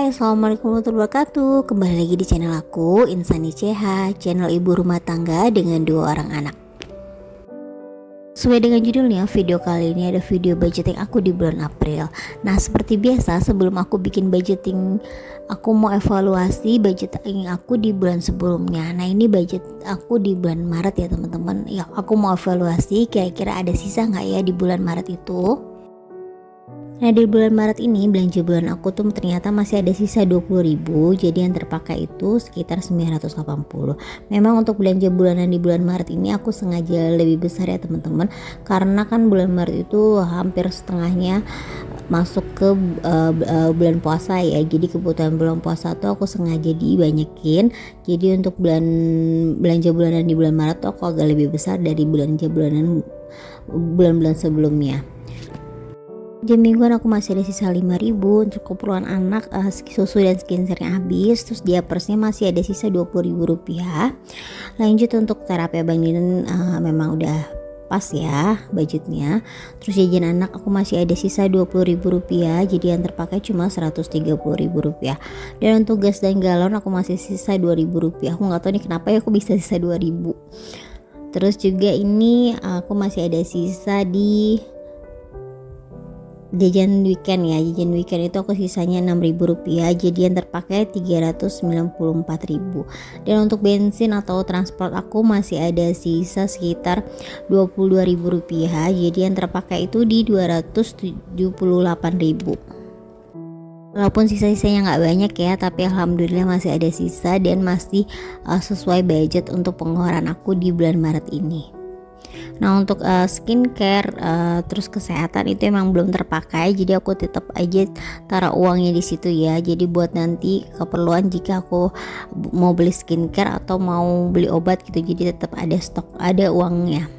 Hai, assalamualaikum warahmatullahi wabarakatuh. Kembali lagi di channel aku, Insani CH, channel ibu rumah tangga dengan 2 orang anak. Sesuai dengan judulnya, video kali ini ada video budgeting aku di bulan April. Nah, seperti biasa, sebelum aku bikin budgeting, aku mau evaluasi budgeting aku di bulan sebelumnya. Nah, ini budget aku di bulan Maret ya teman-teman. Ya, aku mau evaluasi kira-kira ada sisa nggak ya di bulan Maret itu. Nah, di bulan Maret ini belanja bulan aku tuh ternyata masih ada sisa 20.000, jadi yang terpakai itu sekitar 980. Memang untuk belanja bulanan di bulan Maret ini aku sengaja lebih besar ya teman-teman, karena kan bulan Maret itu hampir setengahnya masuk ke bulan puasa ya, jadi kebutuhan bulan puasa tuh aku sengaja dibanyakin. Jadi untuk belanja bulanan di bulan Maret tuh aku agak lebih besar dari belanja bulanan bulan-bulan sebelumnya. Jam mingguan aku masih ada sisa 5.000 untuk keperluan anak, susu dan skincare-nya habis. Terus di Persnya masih ada sisa 20.000 rupiah. Lanjut untuk terapi Abang Dinan, memang udah pas ya budgetnya. Terus jajan anak aku masih ada sisa 20.000 rupiah, jadi yang terpakai cuma 130.000 rupiah. Dan untuk gas dan galon aku masih sisa 2.000 rupiah. Aku nggak tahu nih kenapa ya aku bisa sisa 2.000. Terus juga ini aku masih ada sisa di jajan weekend ya. Jajan weekend itu aku sisanya 6.000 rupiah, jadi yang terpakai 394.000. Dan untuk bensin atau transport aku masih ada sisa sekitar 22.000 rupiah, jadi yang terpakai itu di 278.000. Walaupun sisa-sisanya nggak banyak ya, tapi alhamdulillah masih ada sisa dan masih sesuai budget untuk pengeluaran aku di bulan Maret ini. Nah, untuk skincare terus kesehatan itu emang belum terpakai, jadi aku tetap aja taruh uangnya di situ ya. Jadi buat nanti keperluan jika aku mau beli skincare atau mau beli obat gitu, jadi tetap ada stok, ada uangnya.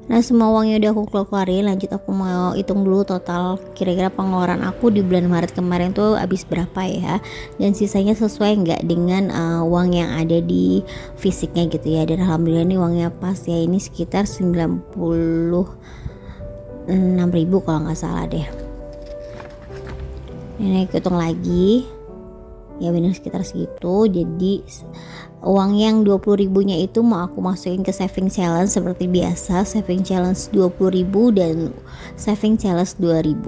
Nah, semua uangnya udah aku keluarin. Lanjut aku mau hitung dulu total kira-kira pengeluaran aku di bulan Maret kemarin tuh habis berapa ya, dan sisanya sesuai nggak dengan uang yang ada di fisiknya gitu ya. Dan alhamdulillah nih uangnya pas ya, ini sekitar 96.000 kalau nggak salah deh. Ini hitung lagi ya, benar sekitar segitu. Jadi uang yang 20.000 nya itu mau aku masukin ke saving challenge seperti biasa, saving challenge 20.000 dan saving challenge 2.000.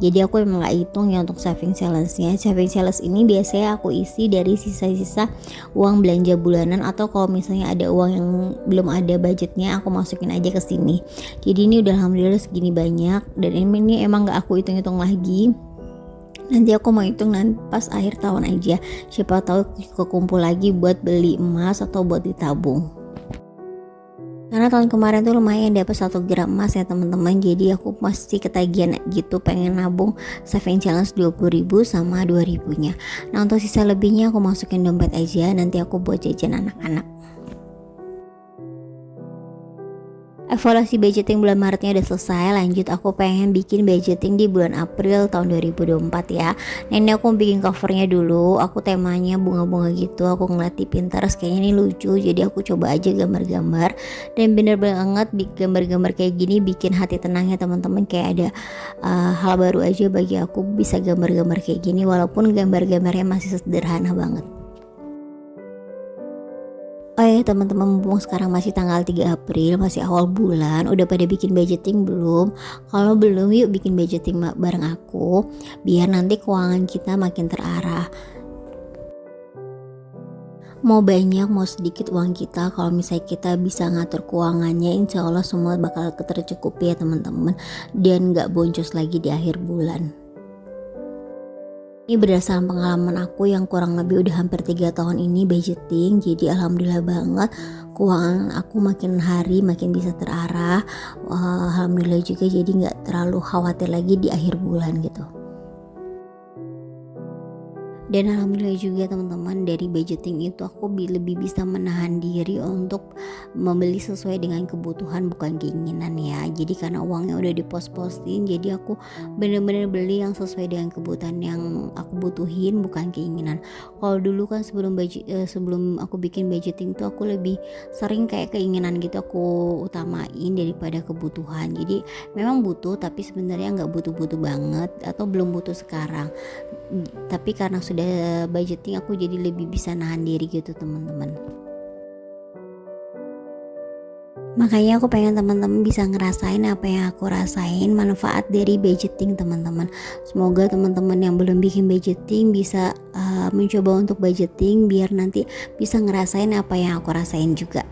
Jadi aku emang gak hitung ya untuk saving challenge nya. Saving challenge ini biasanya aku isi dari sisa-sisa uang belanja bulanan, atau kalau misalnya ada uang yang belum ada budgetnya aku masukin aja ke sini. Jadi ini udah alhamdulillah segini banyak, dan ini emang gak aku hitung-hitung lagi. Nanti aku mau hitung nanti pas akhir tahun aja, siapa tahu kekumpul lagi buat beli emas atau buat ditabung. Karena tahun kemarin tuh lumayan dapat 1 gram emas ya teman-teman, jadi aku pasti ketagihan gitu pengen nabung saving challenge 20.000 sama 2.000 nya. Nah, untuk sisa lebihnya aku masukin dompet aja, nanti aku buat jajan anak-anak. Evaluasi budgeting bulan Maretnya udah selesai. Lanjut aku pengen bikin budgeting di bulan April tahun 2024 ya. Nah, ini aku bikin covernya dulu. Aku temanya bunga-bunga gitu. Aku ngeliat di Pinterest kayaknya ini lucu, jadi aku coba aja gambar-gambar. Dan bener banget gambar-gambar kayak gini bikin hati tenang ya teman-teman. Kayak ada hal baru aja bagi aku bisa gambar-gambar kayak gini, walaupun gambar-gambarnya masih sederhana banget. Oh ya teman-teman, mumpung sekarang masih tanggal 3 April, masih awal bulan, udah pada bikin budgeting belum? Kalau belum, yuk bikin budgeting bareng aku, biar nanti keuangan kita makin terarah. Mau banyak mau sedikit uang kita, kalau misalnya kita bisa ngatur keuangannya, insya Allah semua bakal tercukupi ya teman-teman, dan gak boncos lagi di akhir bulan. Ini berdasarkan pengalaman aku yang kurang lebih udah hampir 3 tahun ini budgeting, jadi alhamdulillah banget keuangan aku makin hari makin bisa terarah. Alhamdulillah juga, jadi gak terlalu khawatir lagi di akhir bulan gitu. Dan alhamdulillah juga teman-teman, dari budgeting itu aku lebih bisa menahan diri untuk membeli sesuai dengan kebutuhan bukan keinginan ya. Jadi karena uangnya udah dipos-posin, jadi aku bener-bener beli yang sesuai dengan kebutuhan yang aku butuhin bukan keinginan. Kalau dulu kan sebelum aku bikin budgeting tuh aku lebih sering kayak keinginan gitu aku utamain daripada kebutuhan. Jadi memang butuh tapi sebenarnya nggak butuh-butuh banget atau belum butuh sekarang. Tapi karena sudah budgeting aku jadi lebih bisa nahan diri gitu teman-teman. Makanya aku pengen teman-teman bisa ngerasain apa yang aku rasain, manfaat dari budgeting teman-teman. Semoga teman-teman yang belum bikin budgeting bisa mencoba untuk budgeting biar nanti bisa ngerasain apa yang aku rasain juga.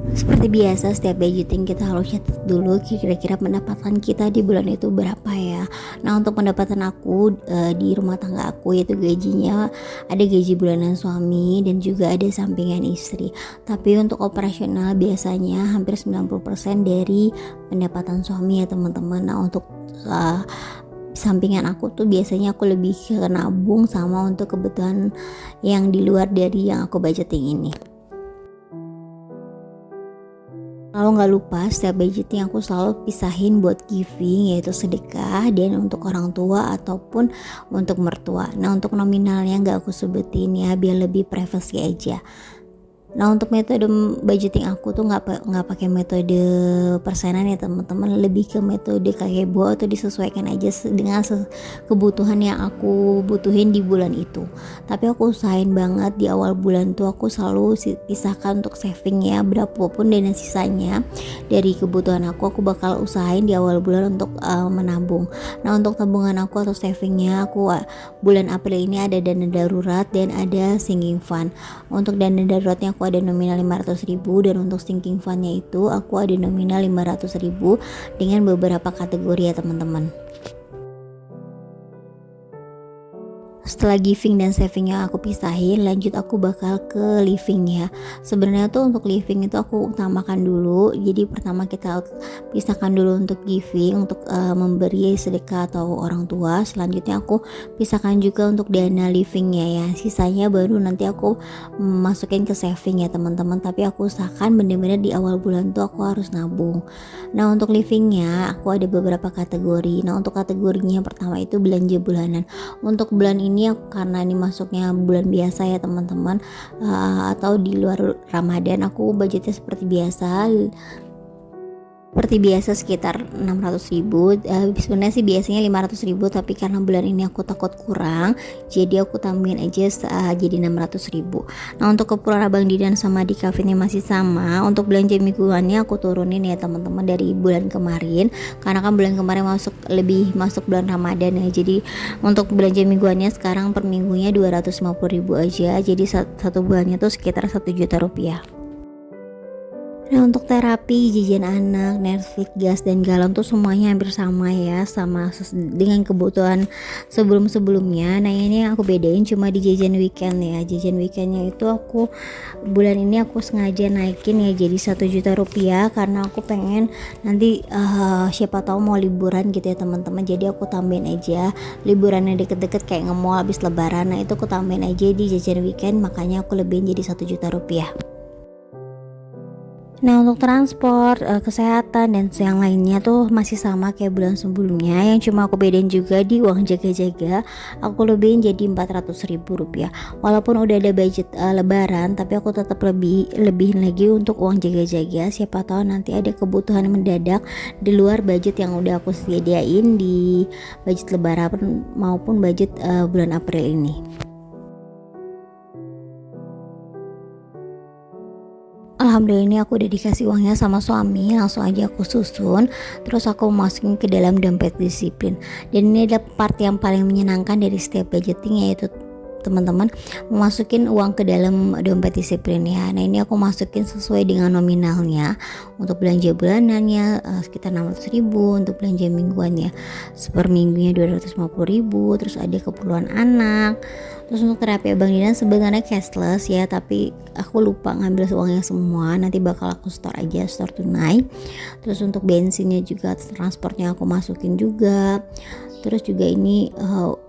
Seperti biasa setiap budgeting kita harus catat dulu kira-kira pendapatan kita di bulan itu berapa ya. Nah untuk pendapatan aku di rumah tangga aku yaitu gajinya ada gaji bulanan suami dan juga ada sampingan istri. Tapi untuk operasional biasanya hampir 90% dari pendapatan suami ya teman-teman. Nah untuk sampingan aku tuh biasanya aku lebih ke nabung sama untuk kebutuhan yang di luar dari yang aku budgeting ini. Kalau nggak lupa setiap budgeting aku selalu pisahin buat giving yaitu sedekah dan untuk orang tua ataupun untuk mertua. Nah untuk nominalnya nggak aku sebutin ya biar lebih privacy aja. Nah untuk metode budgeting aku tuh nggak pakai metode persenan ya teman-teman, lebih ke metode kakebo atau disesuaikan aja dengan kebutuhan yang aku butuhin di bulan itu. Tapi aku usahain banget di awal bulan tuh aku selalu pisahkan untuk saving ya, berapapun dana sisanya dari kebutuhan aku bakal usahain di awal bulan untuk menabung. Nah untuk tabungan aku atau savingnya aku bulan April ini ada dana darurat dan ada sinking fund. Untuk dana daruratnya aku ada nominal 500.000 dan untuk sinking fundnya itu aku ada nominal 500.000 dengan beberapa kategori ya teman-teman. Setelah giving dan savingnya aku pisahin, lanjut aku bakal ke living ya. Sebenarnya tuh untuk living itu aku utamakan dulu. Jadi pertama kita pisahkan dulu untuk giving, untuk memberi sedekah atau orang tua. Selanjutnya aku pisahkan juga untuk dana livingnya ya. Sisanya baru nanti aku masukin ke saving ya teman-teman. Tapi aku usahakan bener-bener di awal bulan tuh aku harus nabung. Nah untuk livingnya aku ada beberapa kategori. Nah untuk kategorinya yang pertama itu belanja bulanan. Untuk bulan ini karena ini masuknya bulan biasa ya teman-teman, atau di luar Ramadan aku budgetnya seperti biasa sekitar 600.000. Sebenarnya sih biasanya 500.000 tapi karena bulan ini aku takut kurang jadi aku tambahin aja jadi 600.000. Nah untuk keperluan Abang Didan sama di cafe ini masih sama. Untuk belanja mingguannya aku turunin ya teman-teman dari bulan kemarin karena kan bulan kemarin lebih masuk bulan Ramadan ya. Jadi untuk belanja mingguannya sekarang per minggunya 250.000 aja, jadi satu bulannya tuh sekitar 1 juta rupiah. Nah untuk terapi, jajan anak, Netflix, gas, dan galon tuh semuanya hampir sama ya, sama dengan kebutuhan sebelum-sebelumnya. Nah ini aku bedain cuma di jajan weekend ya. Jajan weekendnya itu aku bulan ini aku sengaja naikin ya jadi 1 juta rupiah karena aku pengen nanti siapa tahu mau liburan gitu ya teman-teman. Jadi aku tambahin aja liburannya deket-deket kayak nge-mall habis lebaran. Nah itu aku tambahin aja di jajan weekend, makanya aku lebihin jadi 1 juta rupiah. Nah untuk transport, kesehatan dan yang lainnya tuh masih sama kayak bulan sebelumnya. Yang cuma aku bedain juga di uang jaga-jaga aku lebihin jadi 400.000 rupiah. Walaupun udah ada budget lebaran tapi aku tetap lebihin lagi untuk uang jaga-jaga. Siapa tahu nanti ada kebutuhan mendadak di luar budget yang udah aku sediain di budget lebaran maupun budget bulan April ini. Alhamdulillah ini aku udah dikasih uangnya sama suami, langsung aja aku susun, terus aku masukin ke dalam dompet disiplin. Dan ini adalah part yang paling menyenangkan dari setiap budgeting, yaitu teman-teman memasukin uang ke dalam dompet disiplin ya. Nah ini aku masukin sesuai dengan nominalnya. Untuk belanja bulanannya sekitar 600.000, untuk belanja mingguannya per minggunya 250.000, terus ada keperluan anak. Terus untuk terapi Abang Dinan sebenarnya cashless ya, tapi aku lupa ngambil uangnya semua, nanti bakal aku store aja, store tunai. Terus untuk bensinnya juga, transportnya aku masukin juga. Terus juga ini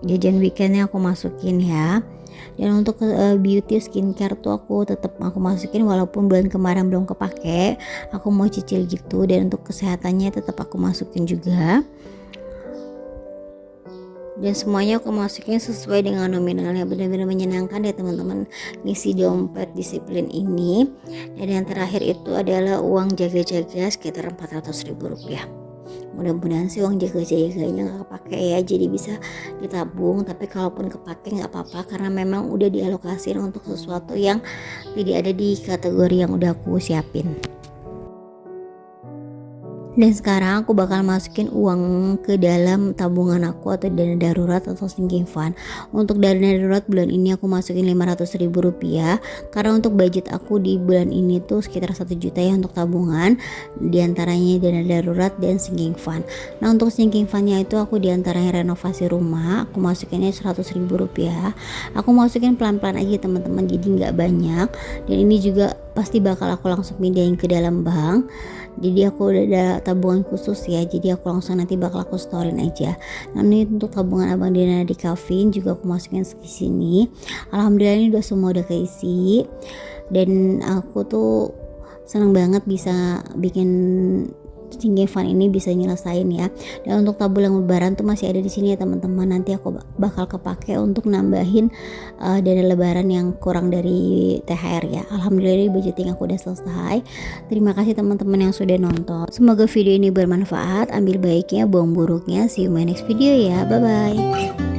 jajan weekendnya aku masukin ya. Dan untuk beauty skincare tuh aku tetap aku masukin walaupun bulan kemarin belum kepake, aku mau cicil gitu. Dan untuk kesehatannya tetap aku masukin juga. Dan semuanya aku masukin sesuai dengan nominalnya. Benar-benar menyenangkan ya teman-teman ngisi dompet disiplin ini. Dan yang terakhir itu adalah uang jaga-jaga sekitar 400.000 rupiah. Mudah-mudahan sih uang jaga-jaganya gak kepake ya, jadi bisa ditabung. Tapi kalaupun kepake gak apa-apa, karena memang udah dialokasiin untuk sesuatu yang tidak ada di kategori yang udah aku siapin. Dan sekarang aku bakal masukin uang ke dalam tabungan aku atau dana darurat atau sinking fund. Untuk dana darurat bulan ini aku masukin 500.000 rupiah, karena untuk budget aku di bulan ini tuh sekitar 1 juta ya untuk tabungan, diantaranya dana darurat dan sinking fund. Nah untuk sinking fundnya itu aku diantaranya renovasi rumah, aku masukinnya 100.000 rupiah. Aku masukin pelan-pelan aja teman-teman, jadi nggak banyak. Dan ini juga pasti bakal aku langsung pindahin ke dalam bank. Jadi aku udah ada tabungan khusus ya, jadi aku langsung nanti bakal aku storein aja. Nah ini untuk tabungan Abang Dina di Kavin juga aku masukin ke sini. Alhamdulillah ini udah semua udah keisi. Dan aku tuh seneng banget bisa bikin sinking fund ini bisa nyelesain ya. Dan untuk tabungan lebaran tuh masih ada di sini ya teman-teman. Nanti aku bakal kepake untuk nambahin dana lebaran yang kurang dari THR ya. Alhamdulillah budgeting aku udah selesai. Terima kasih teman-teman yang sudah nonton. Semoga video ini bermanfaat. Ambil baiknya, buang buruknya. See you my next video ya. Bye bye.